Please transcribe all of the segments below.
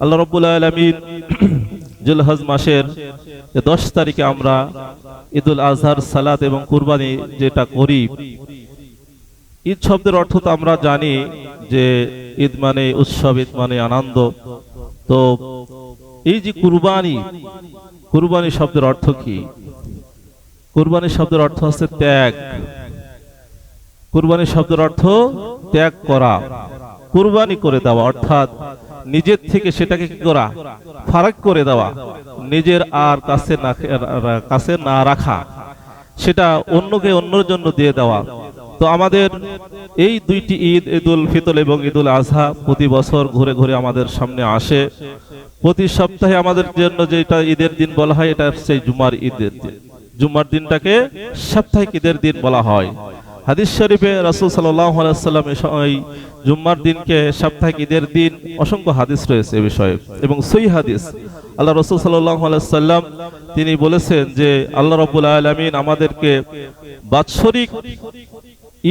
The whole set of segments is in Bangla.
আল্লাহ রাব্বুল আলামিন জিলহজ মাসের 10 তারিখে আমরা ঈদুল আজহার সালাত এবং কুরবানি যেটা করি। ঈদ শব্দের অর্থ তো আমরা জানি যে ঈদ মানে উৎসব, ঈদ মানে আনন্দ। তো এই যে কুরবানি শব্দের অর্থ কি? কুরবানি শব্দের অর্থ হচ্ছে ত্যাগ। কুরবানি শব্দের অর্থ ত্যাগ করা, কুরবানি করে দেওয়া, অর্থাৎ নিজের থেকে সেটাকে কি করা, ফারাক করে দেওয়া, নিজের আর কাছে না রাখা, সেটা অন্যের জন্য দিয়ে দেওয়া। তো আমাদের এই দুইটি ঈদ, ঈদুল ফিতর এবং ঈদুল আজহা, প্রতি বছর ঘুরে ঘুরে আমাদের সামনে আসে। প্রতি সপ্তাহে আমাদের জন্য যেটা ঈদের দিন বলা হয়, এটা সেই জুমার ঈদের দিন। জুমার দিনটাকে সাপ্তাহিক ঈদের দিন বলা হয়। হাদিস শরীফে রাসূল সাল্লাল্লাহু আলাইহি ওয়াসাল্লাম এই জুম্মার দিনকে সাপ্তাহিক ঈদের দিন অসংখ্য হাদিস রয়েছে এ বিষয়ে, এবং সহিহ হাদিস। আল্লাহ রাসূল সাল্লাল্লাহু আলাইহি ওয়াসাল্লাম তিনি বলেছেন যে আল্লাহ রাব্বুল আলামিন আমাদেরকে বাৎসরিক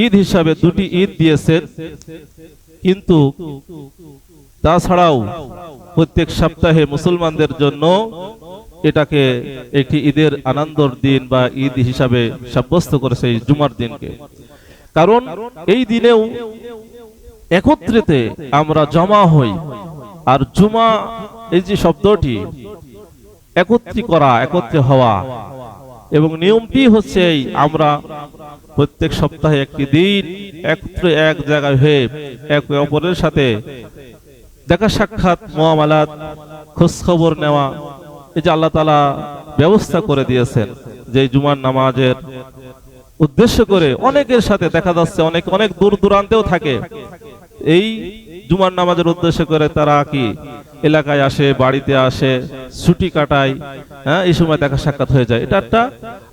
ঈদ হিসাবে দুটি ঈদ দিয়েছেন, কিন্তু তাছাড়াও প্রত্যেক সপ্তাহে মুসলমানদের জন্য এটাকে একটি ঈদের আনন্দের দিন বা ঈদ হিসাবে সাব্যস্ত করেছে এই জুমার দিনকে। কারণ এই দিনেও একত্রিত আমরা জমা হই। আর জুমা এই যে শব্দটি, একত্রে হওয়া, এবং নিয়মটি হচ্ছে আমরা প্রত্যেক সপ্তাহে একটি দিন একত্রে এক জায়গায় হয়ে একে অপরের সাথে দেখা সাক্ষাৎ, মুআমালাত, খোঁজ খবর নেওয়া। এই যে আল্লাহ তাআলা ব্যবস্থা করে দিয়েছেন যে জুমার নামাজের উদ্দেশ্য করে অনেকের সাথে দেখা যাচ্ছে, অনেক দূর দূরান্তেও থাকে, এই জুমার নামাজের উদ্দেশ্য করে তারা কি এলাকায় আসে, বাড়িতে আসে, ছুটি কাটায়। এই সময় দেখা সাক্ষাৎ হয়ে যায়। এটা একটা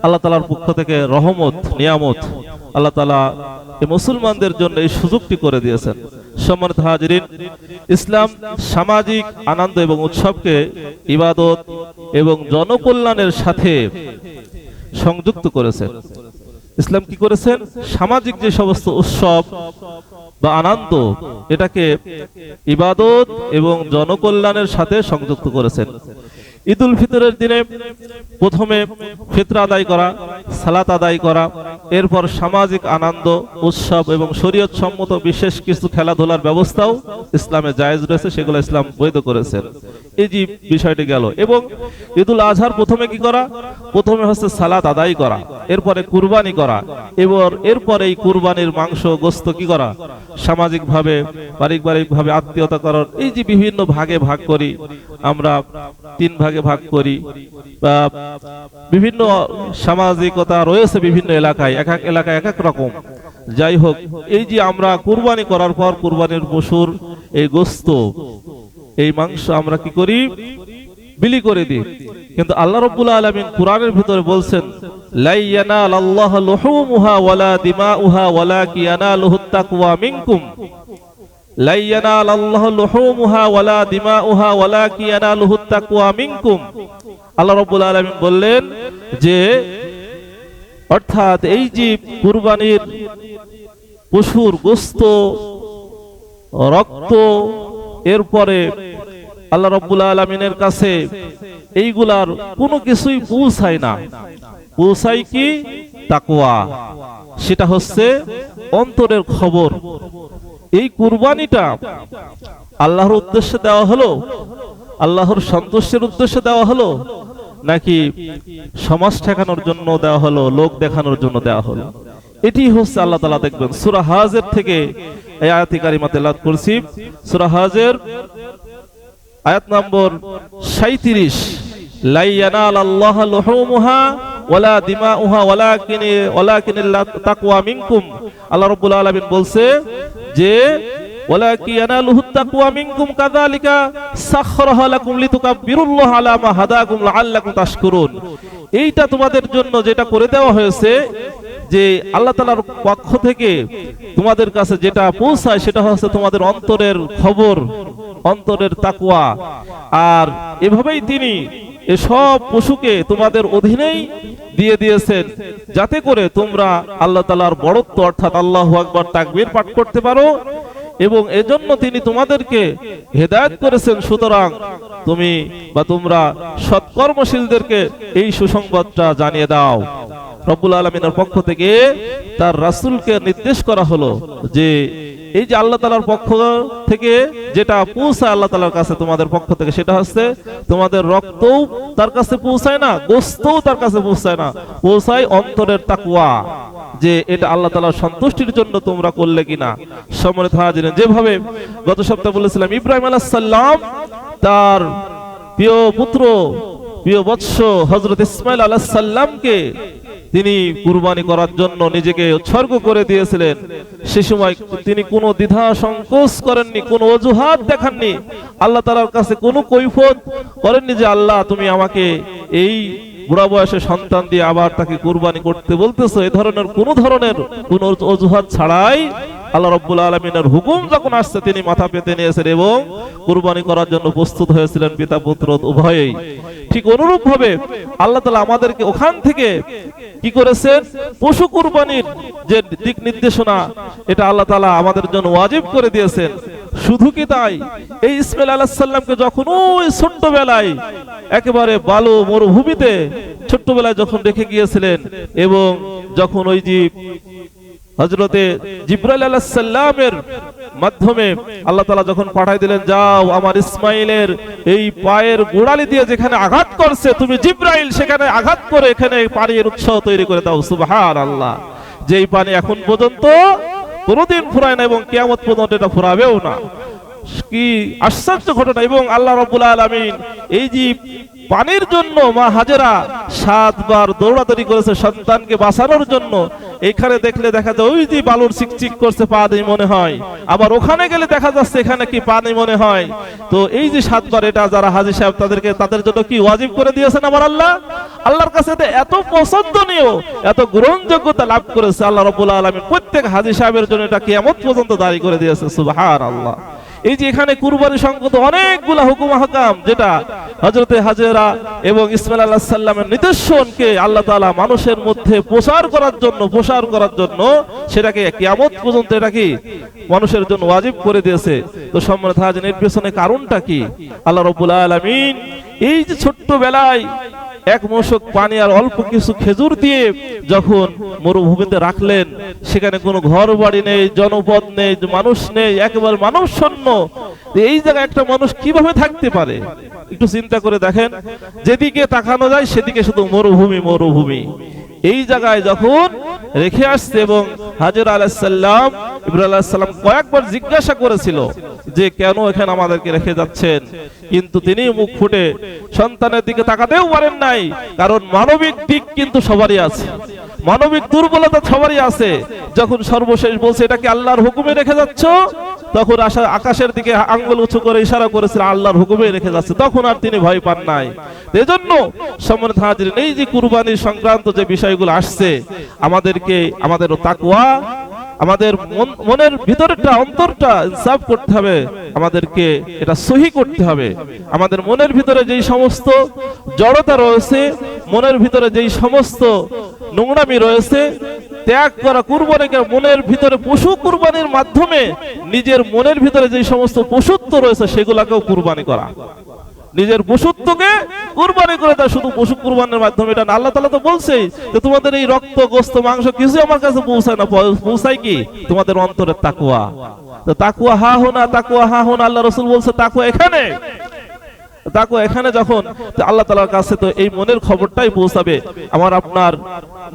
আল্লাহ তাআলার পক্ষ থেকে রহমত, নিয়ামত। আল্লাহ তাআলা এই মুসলমানদের জন্য এই সুযোগটি করে দিয়েছেন। সম্মানিত হাজিরিন, ইসলাম সামাজিক আনন্দ এবং উৎসবকে ইবাদত এবং জনকল্যাণের সাথে সংযুক্ত করেছেন। ইসলাম কি করেছেন? সামাজিক যে সমস্ত উৎসব বা আনন্দ, এটাকে ইবাদত এবং জনকল্যাণের সাথে সংযুক্ত করেছেন। ঈদুল ফিতরের দিনে প্রথমে ফিতর আদায় করা, সালাত আদায় করা, এরপর সামাজিক আনন্দ, উৎসব এবং শরীয়ত সম্মত বিশেষ কিছু খেলাধুলার ব্যবস্থাও ইসলামে জায়েজ রয়েছে, সেগুলো ইসলাম বৈধ করেছেন। এই যে বিষয়টি গেল। এবং ঈদুল আজহার প্রথমে কি করা? প্রথমে হচ্ছে সালাত আদায় করা, এরপরে কুরবানি করা, এরপরে এই কুরবানির মাংস গোস্ত কি করা, সামাজিক ভাবে, পারিবারিক ভাবে আত্মীয়তা করার। এই যে বিভিন্ন ভাগে ভাগ করি আমরা, 3 ভাগে ভাগ করি, বা বিভিন্ন সামাজিকতা রয়েছে বিভিন্ন এলাকায়, এক এলাকায় এক রকম। যাই হোক, এই যে আমরা কুরবানি করার পর কুরবানির পশুর এই গোস্ত, এই মাংস আমরা কি করি? বিলি করে দিই। কিন্তু আল্লাহ রাব্বুল আলামিন কুরআনের ভিতরে বলছেন, লা ইয়ানালাল্লাহু লুহুমুহা ওয়ালা দিমাউহা ওয়ালাকিন ইয়ানালুহুত তাকওয়া মিনকুম। লা ইয়ানালাল্লাহু লুহুমুহা ওয়ালা দিমাউহা ওয়ালাকিন ইয়ানালুহুত তাকওয়া মিনকুম। আল্লাহ রাব্বুল আলামিন বললেন যে, অর্থাৎ এই যে কুরবানির পশুর গোশত, রক্ত, এরপরে আল্লাহ রাব্বুল আলামিনের কাছে এইগুলার কোনো কিছুই পৌঁছায় না। পৌঁছায় কি? তাকওয়া। সেটা হচ্ছে অন্তরের খবর। এই কুরবানিটা আল্লাহর উদ্দেশ্যে দেওয়া হলো, আল্লাহর সন্তুষ্টির উদ্দেশ্যে দেওয়া হলো, নাকি সমাজ ঠেকানোর জন্য দেওয়া হলো, লোক দেখানোর জন্য দেওয়া হলো? এটি হচ্ছে আল্লাহ তাআলা দেখবেন। সূরা হাজের থেকে এই আয়াতে কারিমা তেলাওয়াত করছি। সূরা হাজের আয়াত নম্বর 37, লা ইয়ানালাল্লাহু লুহুমুহা ওয়ালা দিমাউহা ওয়ালাকিনাল তাকওয়া মিনকুম। আল্লাহ রাব্বুল আলামিন বলছে যে, ওয়ালাকিন ইয়ানালুহুত তাকওয়া মিনকুম কাযালিকা সাখখারাহা লাকুম লিতুকাব্বিরুল্লাহা আলা মা হাদাকুম লাআল্লাকুম তাশকুরুন। এইটা তোমাদের জন্য যেটা করে দেওয়া হয়েছে, যে আল্লাহ তাআলার পক্ষ থেকে তোমাদের কাছে যেটা পৌঁছায়, সেটা হচ্ছে তোমাদের অন্তরের খবর, অন্তরের তাকওয়া। আর এভাবেই তিনি এসব পশুকে তোমাদের অধীনেই দিয়ে দিয়েছেন, যাতে করে তোমরা আল্লাহ তাআলার বড়ত্ব, অর্থাৎ আল্লাহু আকবার তাকবীর পাঠ করতে পারো, এবং এজন্য তিনি তোমাদেরকে হেদায়েত করেছেন। সুতরাং তুমি বা তোমরা সৎকর্মশীলদেরকে এই সুসংবাদটা জানিয়ে দাও। রব্বুল আলামিনের পক্ষ থেকে তার রাসূলকে নির্দেশ করা হলো যে এই যে আল্লাহ তাআলার পক্ষ থেকে যেটা পৌঁছায় আল্লাহ তাআলার কাছে তোমাদের পক্ষ থেকে, সেটা হচ্ছে তোমাদের রক্তও তার কাছে পৌঁছায় না, গোশতও তার কাছে পৌঁছায় না, পৌঁছায় অন্তরের তাকওয়া, যে এটা আল্লাহ তাআলার সন্তুষ্টির জন্য তোমরা করলে কিনা। সম্মানিত হাজিরিন, যেভাবে গত সপ্তাহে বলেছিলাম ইব্রাহিম আলাইহিস সালাম তার প্রিয় পুত্র প্রিয় বৎস হযরত ইসমাঈল আলাইহিস সালামকে তিনি কুরবানি করার জন্য নিজেকে উৎসর্গ করে দিয়েছিলেন। সে সময় তিনি কোনো দ্বিধা সংকোচ করেননি, কোনো অজুহাত দেখাননি, আল্লাহ তাআলার কাছে কোনো কৈফিয়ত করেননি যে আল্লাহ তুমি আমাকে এই বুড়া বয়সে সন্তান দিয়ে আবার তাকে কুরবানি করতে বলতেছো। এই ধরনের কোনো অজুহাত ছাড়াই আল্লাহ রাব্বুল আলামিনের হুকুম যখন আসছে তিনি মাথা পেতে নিয়েছেন এবং কুরবানি করার জন্য প্রস্তুত হয়েছিলেন পিতা পুত্র উভয়েই। ঠিক অনুরূপ ভাবে আল্লাহ তাআলা আমাদেরকে ওখান থেকে কি করেছেন, পশু কুরবানির যে দিক নির্দেশনা এটা আল্লাহ তাআলা আমাদের জন্য ওয়াজিব করে দিয়েছেন। শুধু কি তাই, এই ইসমাঈল আলাইহিস সালামকে যখন ওই ছোট্টবেলায় একেবারে বালু মরুভূমিতে ছোট্টবেলায় যখন রেখে গিয়েছিলেন এবং যখন ওই যে হযরতে জিবরাইল আলাইহিস সালামের মাধ্যমে আল্লাহ তাআলা যখন পাঠাই দিলেন, যাও আমার ইসমাঈলের এই পায়ের গোড়ালি দিয়ে যেখানে আঘাত করছে তুমি জিবরাইল সেখানে আঘাত করে এখানে পানির উৎস তৈরি করে দাও। সুবহানাল্লাহ, যেই পানি এখন পর্যন্ত কোনোদিন ফুরায় না এবং কিয়ামত পর্যন্ত এটা ফুরাবেও না। কি আশ্চর্য ঘটনা! এবং আল্লাহ রাব্বুল আলামিন এই যে পানির জন্য মা হাজেরা 7 বার দৌড়াদৌড়ি করেছে সন্তানকে বাঁচানোর জন্য। এখানে দেখলে দেখা যায় ওই যে বালুর চিকচিক করছে পানি মনে হয়, আবার ওখানে গেলে দেখা যাচ্ছে এখানে কি পানি মনে হয়। তো এই যে 7 বার, এটা যারা হাজী সাহেব তাদের জন্য কি ওয়াজিব করে দিয়েছেন আমার আল্লাহর কাছে এত পছন্দনীয়, এত গ্রহণযোগ্যতা লাভ করেছে আল্লাহ রাব্বুল আলামিন প্রত্যেক হাজী সাহেবের জন্য এটা কিয়ামত পর্যন্ত দাঁড়ি করে দিয়েছে। সুবহানাল্লাহ। এই যে এখানে কুরবানি সংক্রান্ত অনেকগুলা হুকুম আহকাম যেটা হযরতে হাজেরা এবং ইসমাঈল আলাইহিস সালামের নিদর্শনকে আল্লাহ তাআলা মানুষের মধ্যে প্রসার করার জন্য সেটাকে কিয়ামত পর্যন্ত এটা কি মানুষের জন্য ওয়াজিব করে দিয়েছে। তো সম্মানিত হাজিরিন, এর পেছনে কারণটা কি? আল্লাহ রাব্বুল আলামিন এই যে ছোট্ট বেলায় এক মশক পানি আর অল্প কিছু খেজুর দিয়ে যখন মরুভূমিতে রাখলেন, সেখানে কোনো ঘর বাড়ি নেই, জনপদ নেই, মানুষ নেই, একেবারে মানব শূন্য। এই জায়গায় একটা মানুষ কিভাবে থাকতে পারে একটু চিন্তা করে দেখেন। যেদিকে তাকানো যায় সেদিকে শুধু মরুভূমি। এই জায়গায় যখন রেখে আসছে এবং হাজেরা আলাইহিস সালাম ইব্রাহিম আলাইহিস সালাম কয়েকবার জিজ্ঞাসা করেছিল যে কেন এখানে আমাদেরকে রেখে যাচ্ছেন, কিন্তু তিনি মুখ ফুটে সন্তানের দিকে তাকাতেও পারেন নাই। কারণ মানবিক দিক কিন্তু সবারই আছে, মানবিক দুর্বলতা সবারই আছে। যখন সর্বশেষ বলছে এটা কি আল্লাহর হুকুমে রেখে যাচ্ছ, তখন আকাশের দিকে আঙ্গুল উঁচু করে ইশারা করেছিল আল্লাহর হুকুমে রেখে যাচ্ছে, তখন আর তিনি ভয় পান নাই। এজন্য সম্মানিত হাজিরিন, এই যে কুরবানির সংক্রান্ত যে বিষয়গুলো আসছে, আমাদের তাকওয়া, আমাদের মনের ভিতরটা অন্তরটা ইনসাফ করতে হবে, আমাদেরকে এটা সহি করতে হবে। আমাদের মনের ভিতরে যেই সমস্ত জড়তা রয়েছে, মনের ভিতরে যেই সমস্ত নোংরামি রয়েছে, ত্যাগ করা, কুরবানিকে মনের ভিতরে পশু কুরবানির মাধ্যমে নিজের মনের ভিতরে যেই সমস্ত পশুত্ব রয়েছে সেগুলাকেও কুরবানি করা, নিজের পশুত্বকে কুরবানি করে দেয় শুধু পশু কুরবানির মাধ্যমে। এটা আল্লাহ তাআলা তো বলছেই যে তোমাদের এই রক্ত গোশত মাংস কিছু আমার কাছে পৌঁছায় না, পৌঁছায় কি তোমাদের অন্তরের তাকওয়া। তো তাকওয়া হা হুনা আল্লাহ রাসূল বলছে তাকওয়া এখানে যখন আল্লাহ তাআলার কাছে তো এই মনের খবরটাই পৌঁছাবে। আমার আপনার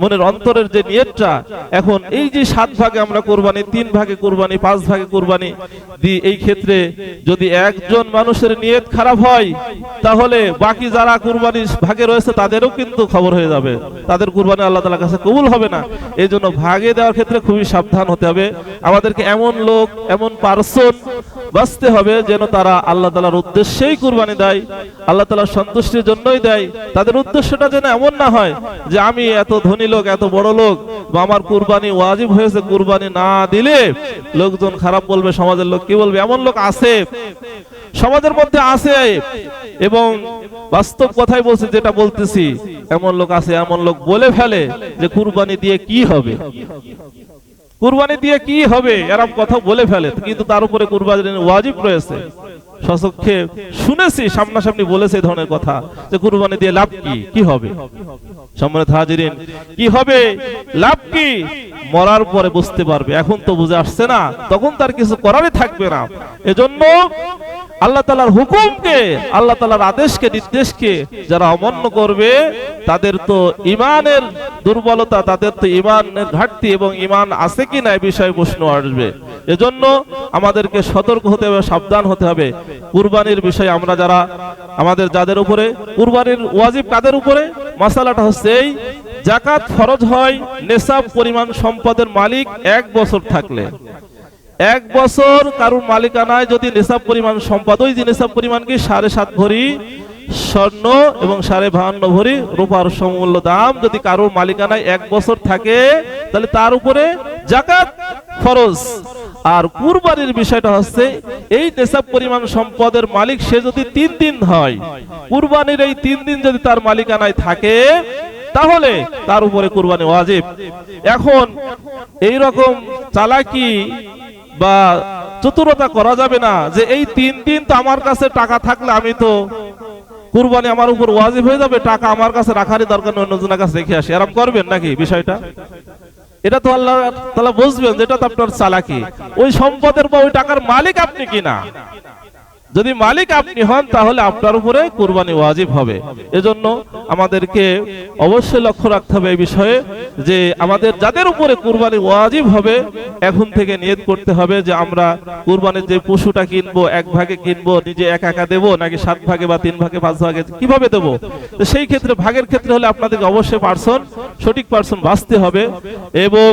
মনের অন্তরের যে নিয়তটা, এখন এই যে 7 ভাগে আমরা কুরবানি, 3 ভাগে কুরবানি, 5 ভাগে কুরবানি দিই, এই ক্ষেত্রে যদি একজন মানুষের নিয়ত খারাপ হয় তাহলে বাকি যারা কুরবানি ভাগে রয়েছে তাদেরও কিন্তু খবর হয়ে যাবে, তাদের কুরবানি আল্লাহ তাআলার কাছে কবুল হবে না। এই জন্য ভাগে দেওয়ার ক্ষেত্রে খুবই সাবধান হতে হবে। আমাদেরকে এমন লোক, এমন পার্সন বাঁচতে হবে যেন তারা আল্লাহ তাআলার উদ্দেশ্যেই কুরবানি দেয়, আল্লাহ তাআলার সন্তুষ্টির জন্যই দেয়। তাদের উদ্দেশ্যটা যেন এমন না হয় যে আমি এত ধনী লোক, এত বড় লোক, বা আমার কুরবানি ওয়াজিব হয়েছে, কুরবানি না দিলে লোকজন খারাপ বলবে, সমাজের লোক কি বলবে। এমন লোক আছে, সমাজের মধ্যে আছে, এবং বাস্তব কথাই বলছি, যেটা বলতেছি, এমন লোক আছে, এমন লোক বলে ফেলে যে কুরবানি দিয়ে কি হবে, কুরবানি দিয়ে কি হবে এরকম কথা বলে ফেলে, কিন্তু তার উপরে কুরবানি ওয়াজিব রয়েছে। সচক্ষে শুনেছি, সামনাসামনি বলেছে এই ধরনের কথা যে কুরবানি দিয়ে লাভ কি, কি হবে? সম্মানিত হাজিরিন, কি হবে, লাভ কি মরার পরে বুঝতে পারবে, এখন তো বুঝে আসছে না, তখন তার কিছু করারই থাকবে না। এজন্য আল্লাহ তাআলার হুকুমকে, আল্লাহ তাআলার আদেশকে, নির্দেশকে যারা অমান্য করবে তাদের তো ঈমানের দুর্বলতা, তাদের তো ঈমানের ঘাটতি এবং ঈমান আছে কিনা এই বিষয়ে প্রশ্ন আসবে। এজন্য আমাদেরকে সতর্ক হতে হবে, সাবধান হতে হবে। কুরবানির বিষয়ে আমরা যারা, আমাদের যাদের উপরে কুরবানির ওয়াজিব কাদের উপরে, মাসালাটা হচ্ছে এই, যাকাত ফরজ হয় নেসাব পরিমাণ সম্পদের মালিক 1 বছর থাকলে। 1 বছর কারোর মালিকানায় যদি নেসাব পরিমাণ সম্পদ, ওই যে নেসাব পরিমাণ কি 7.5 ভরি স্বর্ণ এবং 52.5 ভরি রূপার সমমূল্য দাম যদি কারোর মালিকানায় 1 বছর থাকে, তাহলে তার উপরে যাকাত ফরজ। আর কুরবানির বিষয়টা হচ্ছে এই নেসাব পরিমাণ সম্পদের মালিক সে যদি 3 দিন হয়, কুরবানির এই 3 দিন যদি তার মালিকানায় থাকে তাহলে তার উপরে কুরবানি ওয়াজিব। এখন এই রকম চালাকি বা চতুরতা করা যাবে না যে এই 3 দিন তো আমার কাছে টাকা থাকলে আমি তো কুরবানি আমার উপর ওয়াজিব হয়ে যাবে, টাকা আমার কাছে রাখারই দরকার নেই, অন্যজনের কাছে রেখে আসি, এরকম করবেন নাকি বিষয়টা? এটা তো আল্লাহ তাআলা বুঝবেন যে এটা তো আপনার চালাকি। ওই সম্পদের বা ওই টাকার মালিক আপনি কিনা, যদি মালিক আপনি হন তাহলে আপনার উপরে কুরবানি ওয়াজিব হবে। এজন্য আমাদেরকে অবশ্যই লক্ষ্য রাখতে হবে এই বিষয়ে যে আমাদের যাদের উপরে কুরবানি ওয়াজিব হবে এখন থেকে নিয়ত করতে হবে যে আমরা কুরবানির যে পশুটা কিনবো 1 ভাগে কিনবো, নিজে একা একা দেবো নাকি 7 ভাগে বা 3 ভাগে 5 ভাগে কিভাবে দেবো। তো সেই ক্ষেত্রে ভাগের ক্ষেত্রে হলে আপনাদেরকে অবশ্যই সঠিক পার্সন বাছতে হবে। এবং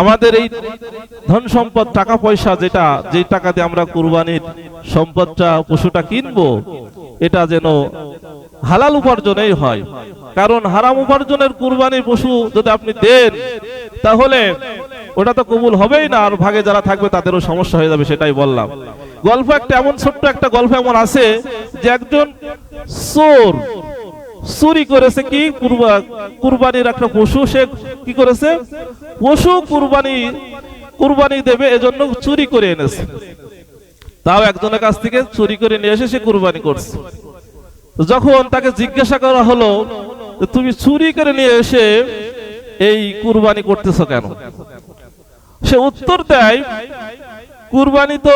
আমাদের এই ধন সম্পদ টাকা পয়সা যেটা, যে টাকা দিয়ে আমরা কুরবানির সম্পদটা পশুটা কিনবো, এটা যেন হালাল উপার্জনেই হয়। কারণ হারাম উপার্জনের কুরবানির পশু যদি আপনি দেন তাহলে ওটা তো কবুল হবেই না, আর ভাগে যারা থাকবে তাদেরও সমস্যা হয়ে যাবে। সেটাই বললাম। গল্প একটা এমন, ছোট্ট একটা গল্প এমন আছে যে একজন চোর চুরি করেছে কি কুরবানির একটা পশু, সে কি করেছে, পশু কুরবানি দেবে এজন্য চুরি করে এনেছে। তাও একজনের কাছ থেকে চুরি করে নিয়ে এসে সে কুরবানি করছে। যখন তাকে জিজ্ঞাসা করা হলো তুমি চুরি করে নিয়ে এসে এই কুরবানি করতেছো কেন, সে উত্তর দেয় কুরবানি তো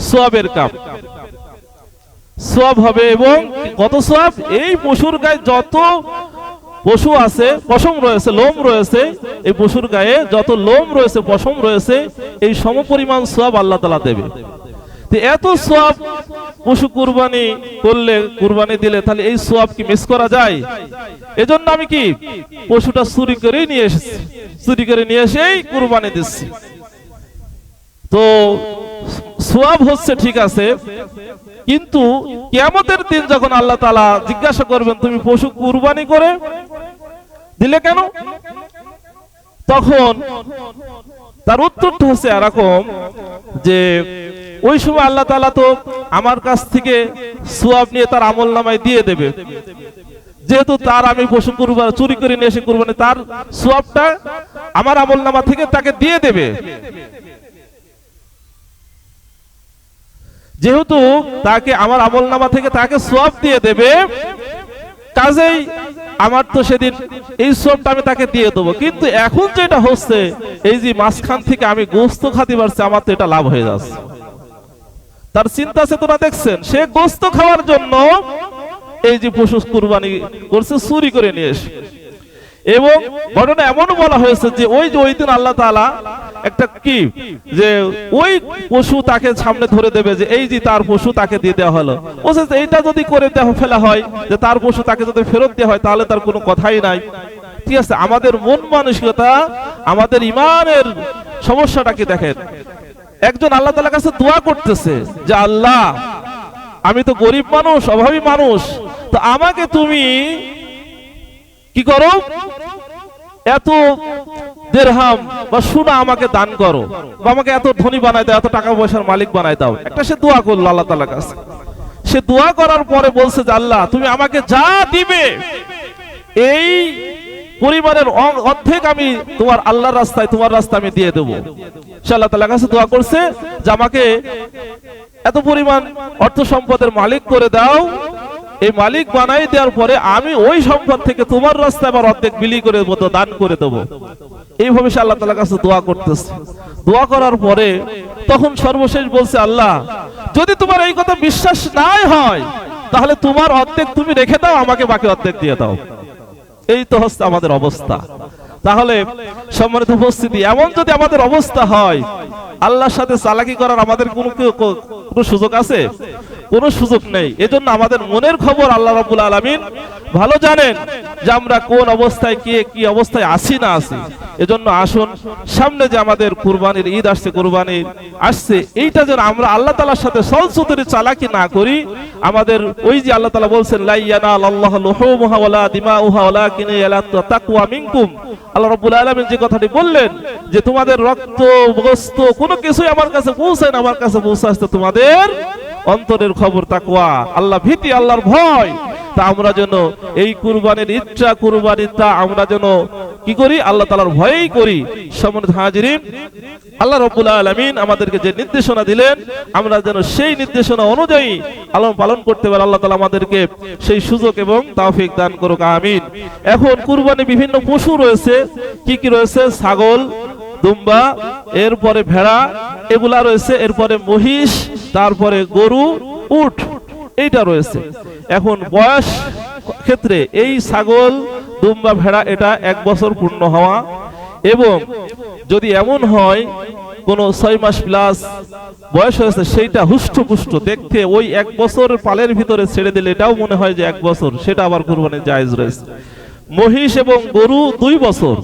সওয়াবের কাম, সওয়াব হবে। এবং কত সওয়াব, এই পশুর গায়ে যত পশু আছে, পশম রয়েছে, লোম রয়েছে, এই পশুর গায়ে যত লোম রয়েছে, পশম রয়েছে, এই সমপরিমাণ সওয়াব আল্লাহ তাআলা দেবে। এত সওয়াব পশু কুরবানি করলে, কুরবানি দিলে, তাহলে এই সওয়াব কি মিস করা যায়? এজন্য আমি কি পশুটা চুরি করে নিয়ে এসেছি, চুরি করে নিয়ে এসেই কুরবানি দিচ্ছি। তো সওয়াব হচ্ছে ঠিক আছে, কিন্তু কিয়ামতের দিন যখন আল্লাহ তাআলা জিজ্ঞাসা করবেন তুমি পশু কুরবানি করে দিলে কেন, তখন তার উত্তরটা হচ্ছে এরকম যে ওই সময় আল্লাহ তাআলা তো আমার কাছ থেকে সওয়াব নিয়ে তার আমলনামায় দিয়ে দেবে, যেহেতু তার আমি পশু কুরবানি চুরি করে নিয়ে এসে কুরবানি, তার সওয়াবটা আমার আমলনামা থেকে তাকে দিয়ে দেবে। যেহেতু তাকে আমার আমলনামা থেকে তাকে সওয়াব দিয়ে দেবে, কাজেই আমার তো সেদিন এই সওয়াবটা আমি তাকে দিয়ে দেবো। কিন্তু এখন যেটা হচ্ছে, এই যে মাঝখান থেকে আমি গোশত খাতে পারছি, আমার তো এটা লাভ হয়ে যাচ্ছে। তার চিন্তা চেতনা দেখছেন, সে গোশত খাওয়ার জন্য এই যে পশু কুরবানি করছে চুরি করে নিয়ে এসে। এবং ঘটনা এমন বলা হয়েছে যে ওই দিন আল্লাহ তাআলা একটা কি যে ওই পশু তাকে সামনে ধরে দেবে যে এই যে তার পশু তাকে দিয়ে দেওয়া হলো, বলছে এইটা যদি করে ফেলা হয় যে তার পশু তাকে যদি ফেরত দেওয়া হয় তাহলে তার কোনো কথাই নাই। ঠিক আছে, আমাদের মন মানসিকতা, আমাদের ইমানের সমস্যাটা কি দেখেন। একজন আল্লাহ তাআলার কাছে দোয়া করতেছে যে আল্লাহ আমি তো গরিব মানুষ, অভাবী মানুষ, তো আমাকে তুমি কি করো, এত দিরহাম বা সোনা আমাকে দান করো, বা আমাকে এত ধনী বানাই দাও, এত টাকা পয়সার মালিক বানাই দাও। একটা সে দোয়া করলো আল্লাহ তাআলার কাছে। সে দোয়া করার পরে বলছে যে আল্লাহ তুমি আমাকে যা দিবে এই পরিমাণের অর্ধেক আমি তোমার আল্লাহর রাস্তায়, তোমার রাস্তা আমি দিয়ে দেবো। সে আল্লাহ তাআলার কাছে দোয়া করছে যে আমাকে এত পরিমাণ অর্থ সম্পদের মালিক করে দাও, এই মালিক বানাই দেওয়ার পরে আমি ওই সম্পদ থেকে তোমার রাস্তায় আবার অর্ধেক বিলি করে দেবো, দান করে দেবো। এইভাবে সে আল্লাহ তাআলার কাছে দোয়া করতেছে। দোয়া করার পরে তখন সর্বশেষ বলছে, আল্লাহ যদি তোমার এই কথা বিশ্বাস নাই হয় তাহলে তোমার অর্ধেক তুমি রেখে দাও, আমাকে বাকি অর্ধেক দিয়ে দাও। এই তো হচ্ছে আমাদের অবস্থা। তাহলে সম্মানিত উপস্থিতি, এমন যদি আমাদের অবস্থা হয়, আল্লাহর সাথে চালাকি করার আমাদের কোনো সুযোগ আছে? কোনো সুযোগ নেই। এজন্য আমাদের মনের খবর আল্লাহ রাব্বুল আলামিন ভালো জানেন যে আমরা কোন অবস্থায় কি অবস্থায় আছি না আছি। এজন্য আসুন, সামনে যে আমাদের কুরবানির ঈদ আসছে, কুরবানির আসছে, এইটা যেন আমরা আল্লাহ তাআলার সাথে সলসুতুরি চালাকি না করি। আমাদের ওই যে আল্লাহ তাআলা বলছেন, লা ইয়ানালাল্লাহু লুহুমুহা ওয়ালা দিমাউহা ওয়ালাকিন ইয়ানালুহু তাকওয়া মিনকুম। আল্লাহ রাব্বুল আলামিন যে কথাটি বললেন যে তোমাদের রক্ত গোশত কোনো কিছুই আমার কাছে পৌঁছায় না, আমার কাছে পৌঁছাচ্ছে তোমাদের অন্তরের খবর, তাকওয়া, আল্লাহ ভীতি, আল্লাহর ভয়। তা আমরা যেন এই কুরবানির ঈদটা, কুরবানিটা আমরা যেন কি করি? আল্লাহ তাআলার ভয়েই করি। সম্মানিত হাজিরিন, আল্লাহ রাব্বুল আলামিন আমাদেরকে যে নির্দেশনা দিলেন আমরা যেন সেই নির্দেশনা অনুযায়ী লালন পালন করতে পারি। আল্লাহ তাআলা আমাদেরকে সেই সুযোগ এবং তৌফিক দান করুক, আমিন। এখন কুরবানি বিভিন্ন পশু রয়েছে। কি কি রয়েছে? ছাগল, দুম্বা, এরপরে ভেড়া, এগুলা রয়েছে। এরপরে মহিষ, তারপরে গরু, উট, এইটা রয়েছে। এখন বয়স ক্ষেত্রে এই ছাগল, দুম্বা, ভেড়া এটা 1 বছর পূর্ণ হওয়া, এবং যদি এমন হয় কোনো 6 মাস প্লাস বয়স হয়েছে, সেইটা হুষ্টপুষ্ট দেখতে ওই 1 বছরের পালের ভিতরে ছেড়ে দিলে এটাও মনে হয় যে 1 বছর, সেটা আবার কুরবানির জায়েজ রয়েছে। মহিষ এবং গরু 2 বছর,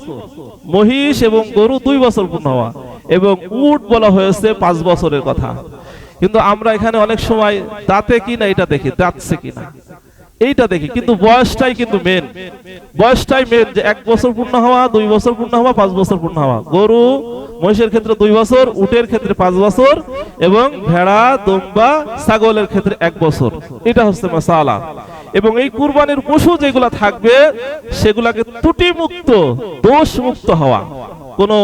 মহিষ এবং গরু 2 বছর পূর্ণ হওয়া, এবং উট বলা হয়েছে 5 বছরের কথা। কিন্তু আমরা এখানে অনেক সময় দাঁতে কিনা এটা দেখি, দাঁতছে কিনা এইটা দেখি, কিন্তু বয়সটাই কিন্তু মেন, বয়সটাই মেন, যে 1 বছর পূর্ণ হওয়া, 2 বছর পূর্ণ হওয়া, 5 বছর পূর্ণ হওয়া। গরু মহিষের ক্ষেত্রে 2 বছর, উটের ক্ষেত্রে 5 বছর, এবং ভেড়া, দুম্বা, ছাগলের ক্ষেত্রে 1 বছর। এটা হচ্ছে মাসালা। এবং এই কুরবানির পশু যেগুলা থাকবে সেগুলাকে ত্রুটি মুক্ত, দোষ মুক্ত হওয়া, কোনো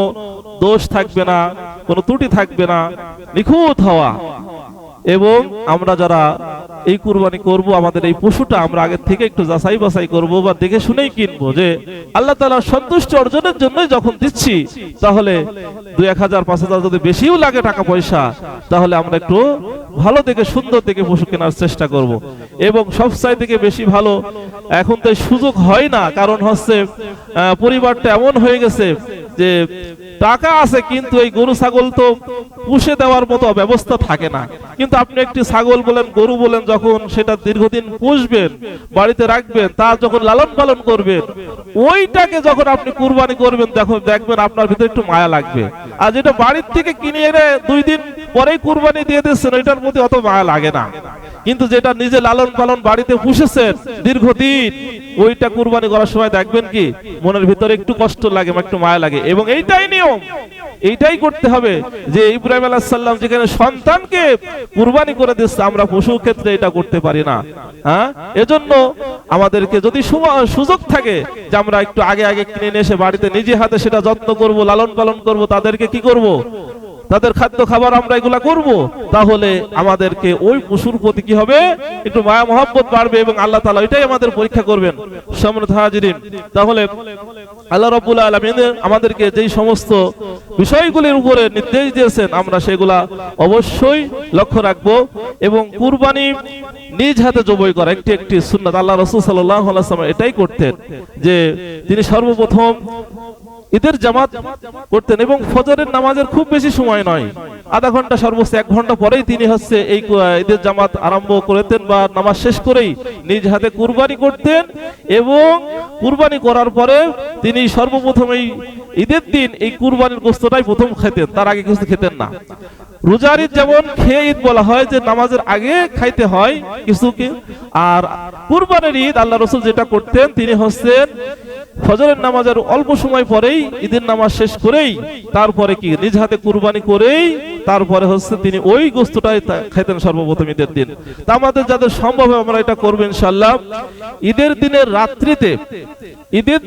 দোষ থাকবে না, কোনো ত্রুটি থাকবে না, নিখুঁত হওয়া। এবং আমরা যারা এই কুরবানি করব, আমাদের এই পশুটা আমরা আগে থেকে একটু যাচাই বাছাই করব বা দেখে শুনেই কিনবো, যে আল্লাহ তাআলার সন্তুষ্টি অর্জনের জন্য যখন দিচ্ছি, তাহলে 2-1000 5,000 যদি বেশিও লাগে টাকা পয়সা, তাহলে আমরা একটু ভালো দেখে সুন্দর দেখে পশু কেনার চেষ্টা করব। এবং সবচাইতে থেকে বেশি ভালো এখন তো সুযোগ হয় না, কারণ হচ্ছে পরিবারটা এমন হয়ে গেছে যে টাকা আছে কিন্তু এই গরু ছাগল তো পুষে দেওয়ার মতো ব্যবস্থা থাকে না। কিন্তু আপনি একটি ছাগল বলেন, গরু বলেন, যখন সেটা দীর্ঘদিন পুষবেন, বাড়িতে রাখবেন, তার যখন লালন পালন করবেন, ওইটাকে যখন আপনি কুরবানি করবেন, দেখবেন আপনার ভিতরে একটু মায়া লাগবে। আর যেটা বাড়ির থেকে কিনে এনে 2 দিন পরেই কুরবানি দিয়ে দিচ্ছেন, ওইটার প্রতি অত মায়া লাগে না। কিন্তু যেটা নিজে লালন পালন বাড়িতে পুষেছেন দীর্ঘদিন, ওইটা কুরবানি করার সময় দেখবেন কি মনের ভিতরে একটু কষ্ট লাগে, একটু মায়া লাগে। এবং এইটাই নিয়ম, এইটাই করতে হবে, যে ইব্রাহিম আলাইহিস সালাম যেখানে সন্তানকে কুরবানি করে দিচ্ছে, আমরা পশুর ক্ষেত্রে এটা করতে পারি না। হ্যাঁ, এজন্য আমাদেরকে যদি সুযোগ থাকে যে আমরা একটু আগে আগে কিনে নিয়ে এসে বাড়িতে নিজে হাতে সেটা যত্ন করব, লালন পালন করব, তাদেরকে কি করব, তাদের খাদ্য খাবার আমরা এগুলা করব, তাহলে আমাদেরকে ওই পশুর প্রতি কি হবে, একটু মায়া মহব্বত বাড়বে, এবং আল্লাহ তাআলা এটাই আমাদের পরীক্ষা করবেন। সম্মানিত হাজিরিন, তাহলে আল্লাহ রাব্বুল আলামিন আমাদেরকে যেই সমস্ত বিষয়গুলির উপরে নির্দেশ দিয়েছেন আমরা সেগুলা অবশ্যই লক্ষ্য রাখব। এবং কুরবানি নিজ হাতে জবাই করা একটি সুন্নাত। আল্লাহ রাসূল সাল্লাল্লাহু আলাইহি ওয়াসাল্লাম এটাই করতেন, যে তিনি সর্বপ্রথম ঈদের জামাত করতেন, এবং ফজরের নামাজের খুব বেশি সময় নয়, আধা ঘন্টা সর্বোচ্চ 1 ঘন্টা পরেই তিনি হচ্ছে এই ঈদের জামাত আরম্ভ করতেন, বা নামাজ শেষ করেই নিজ হাতে কুরবানি করতেন। এবং কুরবানি করার পরে তিনি সর্বপ্রথম এই ঈদের দিন এই কুরবানির গোশতটাই প্রথম খেতেন, তার আগে কিছু খেতেন না। রোজার ঈদ যেমন খেয়ে ঈদ বলা হয়, যে নামাজের আগে খাইতে হয় কিছু কি, আর কুরবানির ঈদ আল্লাহ রাসূল যেটা করতেন, তিনি হচ্ছেন ফজরের নামাজের অল্প সময় পরেই ঈদের নামাজ শেষ করেই তারপরে কি নিজ হাতে কুরবানি করেই তারপরে হচ্ছে তিনি ওই গোস্তটাই খাইতেন সর্বপ্রথম ঈদের দিন। তা আমাদের যাদের সম্ভব হয় আমরা এটা করবো ইনশাআল্লাহ। ঈদের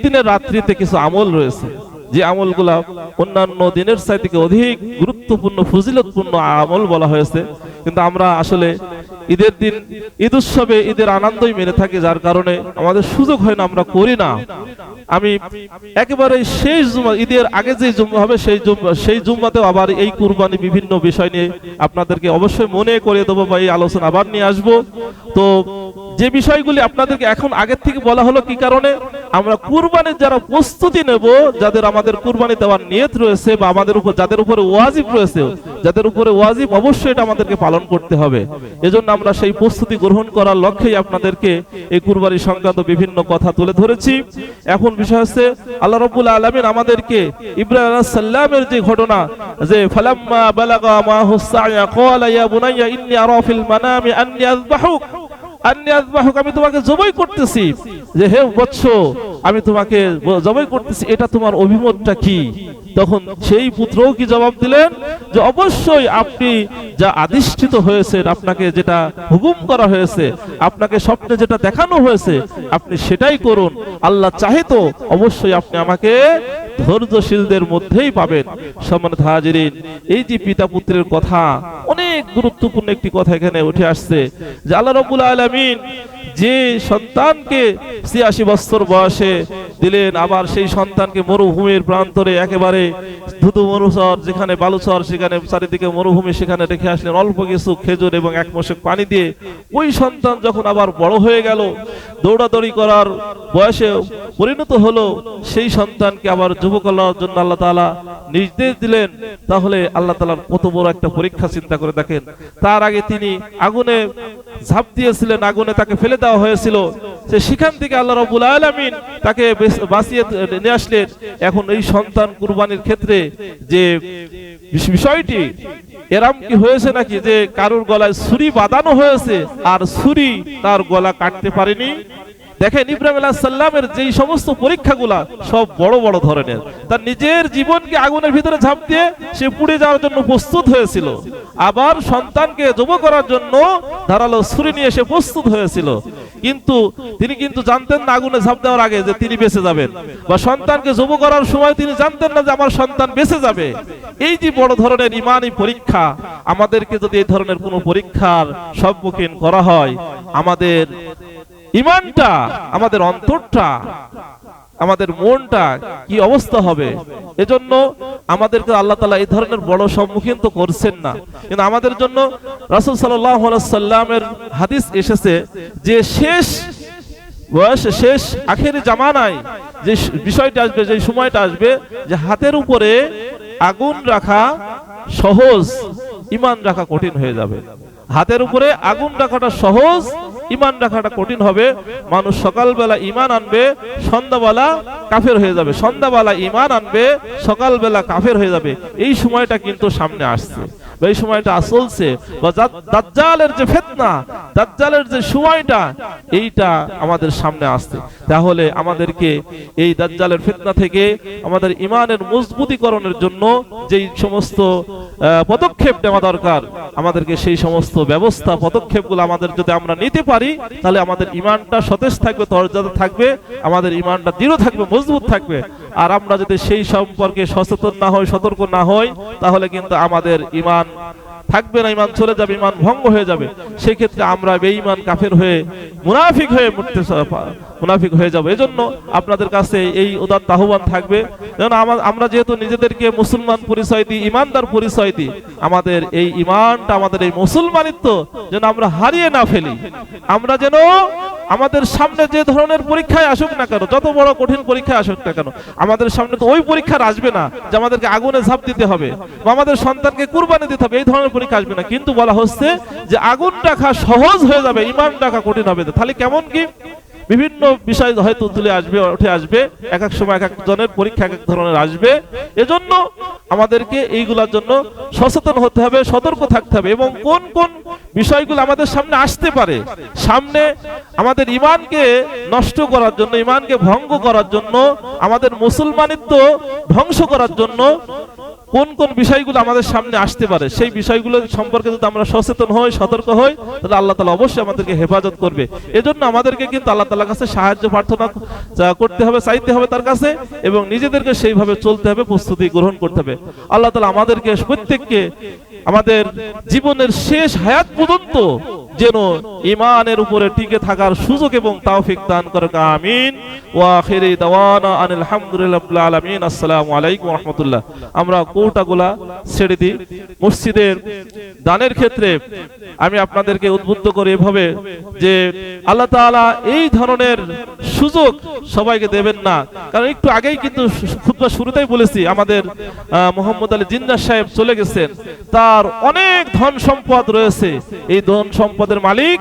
দিনের রাত্রিতে কিছু আমল রয়েছে, যে আমলগুলা অন্যান্য দিনের চাইতে অধিক গুরুত্বপূর্ণ ফজিলতপূর্ণ আমল বলা হয়েছে, কিন্তু আমরা আসলে ঈদের দিন ঈদ উৎসবে ঈদের আনন্দই মেনে থাকি, যার কারণে আমাদের সুযোগ হয় না, আমরা করি না। আমি একেবারে শেষ জুমা, ঈদের আগে যে জুম্মা হবে সেই জুম্মাতেও আবার এই কুরবানি বিভিন্ন বিষয় নিয়ে আপনাদেরকে অবশ্যই মনে করিয়ে দেবো বা এই আলোচনা আবার নিয়ে আসবো। তো যে বিষয়গুলি আপনাদেরকে এখন আগের থেকে বলা হলো কি কারণে, আমরা কুরবানির যারা প্রস্তুতি নেব, যাদের আমাদের কুরবানি দেওয়ার নিয়ত রয়েছে বা আমাদের উপর যাদের উপরে ওয়াজিব রয়েছে, যাদের উপরে ওয়াজিব অবশ্যই এটা আমাদেরকে পালন করতে হবে। এজন্য আমরা সেই প্রস্তুতি গ্রহণ করার লক্ষ্যেই আপনাদেরকে এই কুরবানি সংক্রান্ত বিভিন্ন কথা তুলে ধরেছি। এখন বিষয় হচ্ছে আল্লাহ রাব্বুল আলামিন আমাদেরকে ইব্রাহিম আলাইহিস সালামের যে ঘটনা, যে ফালাম্মা বালাগা মাহু সায়া ক্বালা ইয়া বুনাইয়া ইন্নী আরা ফিল মানামি আন্নী আযবাহুক, আমি তোমাকে জবাই করতেছি, যে হে বৎস আমি তোমাকে জবাই করতেছি, এটা তোমার অভিমতটা কি? তখন সেই পুত্রও কি জবাব দিলেন যে অবশ্যই আপনি যা আদিষ্ঠিত হয়েছে, আপনাকে যেটা হুকুম করা হয়েছে, আপনাকে স্বপ্নে যেটা দেখানো হয়েছে আপনি সেটাই করুন, আল্লাহ চাহে তো অবশ্যই আপনি আমাকে ধৈর্যশীলদের মধ্যেই পাবেন। সম্মানিত হাজিরিন, এই যে পিতা পুত্রের কথা, অনেক গুরুত্বপূর্ণ একটি কথা এখানে উঠে আসছে যে আল্লাহ রাব্বুল আলামিন যে সন্তানকে ৮৬ বছর বয়সে দিলেন, আবার সেই সন্তানকে মরুভূমির প্রান্তরে একেবারে ধুধু মরুচর, যেখানে বালুচর, সেখানে চারিদিকে মরুভূমি, সেখানে রেখে আসলেন অল্প কিছু খেজুর এবং এক মশক পানি দিয়ে। ওই সন্তান যখন আবার বড় হয়ে গেল, দৌড়াদৌড়ি করার বয়সে পরিণত হলো, সেই সন্তানকে আবার যুবক করার জন্য আল্লাহ তাআলা নির্দেশ দিলেন। তাহলে আল্লাহ তাআলার কত বড় একটা পরীক্ষা চিন্তা করে দেখেন। তার আগে তিনি আগুনে ঝাঁপ দিয়েছিলেন, আগুনে তাকে ফেলে দেওয়া হয়েছিল, সেখান থেকে আল্লাহ রাব্বুল আলামিন তাকে বাঁচিয়ে নিয়ে আসলেন। এখন এই সন্তান কুরবানির ক্ষেত্রে যে বিষয়টি এরম কি হয়েছে নাকি যে কারুর গলায় ছুরি বাঁধানো হয়েছে আর ছুরি তার গলা কাটতে পারেনি? দেখেন ইব্রাহিম আলাইহিস সালামের যেই সমস্ত পরীক্ষাগুলা সব বড় বড় ধরনের। তার নিজের জীবনকে আগুনের ভিতরে ঝাঁপ দিয়ে সে পুড়ে যাওয়ার জন্য প্রস্তুত হয়েছিল, আবার সন্তানকে জবাই করার জন্য ধারালো ছুরি নিয়ে সে প্রস্তুত হয়েছিল। কিন্তু তিনি জানতেন না আগুনে ঝাঁপ দেওয়ার আগে যে তিনি বেঁচে যাবেন, বা সন্তানকে জবাই করার সময় তিনি জানতেন না যে আমার সন্তান বেঁচে যাবে। এই যে বড় ধরনের ইমানি পরীক্ষা, আমাদেরকে যদি এই ধরনের কোনো পরীক্ষার সম্মুখীন করা হয়, আমাদের ইমানটা, আমাদের অন্তরটা, আমাদের মনটা কি অবস্থা হবে? এজন্য আমাদেরকে আল্লাহ তাআলা এই ধরনের বড় সম্মুখীন তো করছেন না, কিন্তু আমাদের জন্য রাসূল সাল্লাল্লাহু আলাইহি সাল্লামের হাদিস এসেছে যে শেষ আখেরি জামানায় যে বিষয়টা আসবে, যে সময়টা আসবে, যে হাতের উপরে আগুন রাখা সহজ, ঈমান রাখা কঠিন হয়ে যাবে। হাতের উপরে আগুন রাখাটা সহজ, ঈমান রাখাটা কঠিন হবে। মানুষ সকালবেলা ঈমান আনবে, সন্ধ্যাবেলা কাফের হয়ে যাবে, সন্ধ্যাবেলা ঈমান আনবে, সকালবেলা কাফের হয়ে যাবে। এই সময়টা কিন্তু সামনে আসছে, এই সময়টা চলছে। দাজ্জালের যে ফিতনা, দাজ্জালের যে সময়টা, এইটা আমাদের সামনে আসছে। তাহলে আমাদেরকে এই দাজ্জালের ফিতনা থেকে আমাদের ঈমানের মজবুতীকরণের জন্য যেই সমস্ত পদক্ষেপ নেওয়া দরকার, আমাদেরকে সেই সমস্ত ব্যবস্থা পদক্ষেপগুলো আমাদের যদি আমরা নিতে পারি, তাহলে আমাদের ঈমানটা সতেজ থাকবে, তরতাজা থাকবে, আমাদের ঈমানটা দৃঢ় থাকবে, মজবুত থাকবে। আর আমরা যদি সেই সম্পর্কে সচেতন না হই, সতর্ক না হই, তাহলে কিন্তু আমাদের ঈমান থাকবে না, ঈমান চলে যাবে, ঈমান ভঙ্গ হয়ে যাবে। সেই ক্ষেত্রে আমরা বেঈমান, কাফের হয়ে, মুনাফিক হয়ে যাব। এজন্য আপনাদের কাছে এই উদাত্ত আহ্বান থাকবে, যেন আমরা যেহেতু নিজেদেরকে মুসলমান পরিচয় দিই, ঈমানদার পরিচয় দিই, আমাদের এই ঈমানটা, আমাদের এই মুসলমানিত্ব যেন আমরা হারিয়ে না ফেলি। আমরা যেন আমাদের সামনে যে ধরনের পরীক্ষায় আসুক না কেন, যত বড় কঠিন পরীক্ষায় আসুক না কেন, আমাদের সামনে তো ওই পরীক্ষা আসবে না যে আমাদেরকে আগুনে ঝাঁপ দিতে হবে বা আমাদের সন্তানকে কুরবানি দিতে হবে, এই ধরনের পরীক্ষা আসবে না। কিন্তু বলা হচ্ছে যে আগুন রাখা সহজ হয়ে যাবে, ঈমান রাখা কঠিন হবে। তাহলে কেমন কি? বিভিন্ন বিষয় হয়তো তুলে আসবে, উঠে আসবে, এক এক সময় এক এক জনের পরীক্ষা এক এক ধরনের আসবে। এজন্য আমাদেরকে এইগুলোর জন্য সচেতন হতে হবে, সতর্ক থাকতে হবে, এবং কোন কোন বিষয়গুলো আমাদের সামনে আসতে পারে, সামনে আমাদের ঈমানকে নষ্ট করার জন্য, ঈমানকে ভঙ্গ করার জন্য, আমাদের মুসলমানিত্ব ধ্বংস করার জন্য কোন কোন বিষয়গুলো আমাদের সামনে আসতে পারে, সেই বিষয়গুলো সম্পর্কে যদি আমরা সচেতন হই, সতর্ক হই, তাহলে আল্লাহ তাআলা অবশ্যই আমাদেরকে হেফাজত করবে। এজন্য আমাদেরকে কিন্তু আল্লাহ তাআলার কাছে সাহায্য প্রার্থনা করতে হবে, চাইতে হবে তার কাছে, এবং নিজেদেরকে সেইভাবে চলতে হবে, প্রস্তুতি গ্রহণ করতে হবে। আল্লাহ তাআলা আমাদেরকে প্রত্যেককে আমাদের জীবনের শেষ হায়াত পর্যন্ত যেন ঈমানের উপরে টিকে থাকার সুযোগ এবং তৌফিক দান করেন, আমিন। ওয়া আখিরি দাওয়ানা আনিল হামদুলিল্লাহি রাব্বিল আলামিন। আসসালামু আলাইকুম ওয়া রাহমাতুল্লাহ। আমরা কৌটাগুলা ছেড়ে দিই। মসজিদের দানের ক্ষেত্রে আমি আপনাদেরকে উদ্বুদ্ধ করি এভাবে যে আল্লাহ তাআলা এই ধরনের সুযোগ সবাইকে দেবেন না, কারণ একটু আগেই কিন্তু খুতবা শুরুতেই বলেছি, আমাদের মোহাম্মদ আলী জিন্নাহ সাহেব চলে গেছেন, তার অনেক ধন সম্পদ রয়েছে। এই ধন সম্পদের মালিক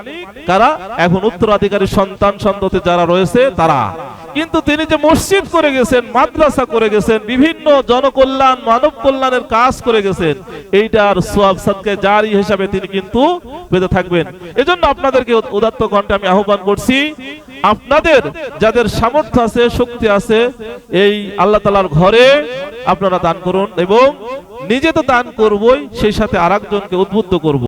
কারা? এখন উত্তরাধিকারী সন্তান সন্ততি যারা রয়েছে তারা। কিন্তু তিনি যে মসজিদ করে গেছেন, মাদ্রাসা করে গেছেন, বিভিন্ন জনকল্যাণ মানব কল্যাণের কাজ করে গেছেন, এইটার সওয়াব সাদকা জারি হিসাবে তিনি কিন্তু পেতে থাকবেন। এজন্য আপনাদেরকে উদাত্ত কণ্ঠে আমি আহ্বান করছি, আপনাদের যাদের সামর্থ্য আছে, শক্তি আছে, এই আল্লাহ তাআলার ঘরে আপনারা দান করুন, এবং নিজে তো দান করবই, সেই সাথে আরেকজনকে উদ্বুদ্ধ করব।